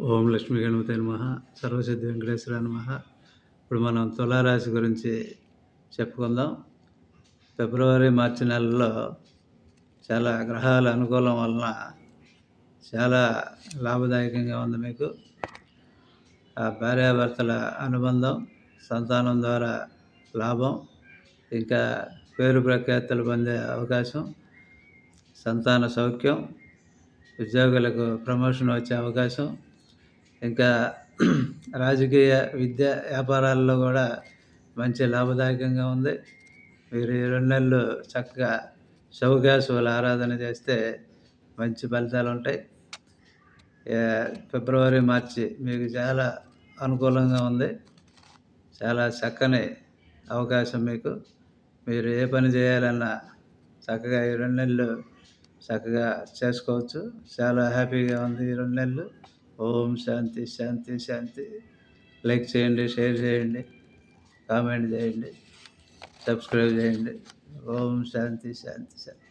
ఓం లక్ష్మీ గణపతి నమః. సర్వసిద్ధి వెంకటేశ్వర నమః. ఇప్పుడు మనం తులారాశి గురించి చెప్పుకుందాం. ఫిబ్రవరి, మార్చి నెలల్లో చాలా గ్రహాల అనుకూలం వలన చాలా లాభదాయకంగా ఉంది మీకు. భార్యాభర్తల అనుబంధం, సంతానం ద్వారా లాభం, ఇంకా పేరు ప్రఖ్యాతులు పొందే అవకాశం, సంతాన సౌఖ్యం, ఉద్యోగులకు ప్రమోషన్ వచ్చే అవకాశం, ఇంకా రాజకీయ, విద్య, వ్యాపారాల్లో కూడా మంచి లాభదాయకంగా ఉంది. మీరు ఈ 2 నెలలు చక్కగా శివకేశవుల ఆరాధన చేస్తే మంచి ఫలితాలు ఉంటాయి. ఫిబ్రవరి, మార్చి మీకు చాలా అనుకూలంగా ఉంది. చాలా చక్కని అవకాశం మీకు. మీరు ఏ పని చేయాలన్నా చక్కగా ఈ 2 నెలలు చక్కగా చేసుకోవచ్చు. చాలా హ్యాపీగా ఉంది ఈ 2 నెలలు. ఓం శాంతి శాంతి శాంతి. లైక్ చేయండి, షేర్ చేయండి, కామెంట్ చేయండి, సబ్స్క్రైబ్ చేయండి. ఓం శాంతి శాంతి శాంతి.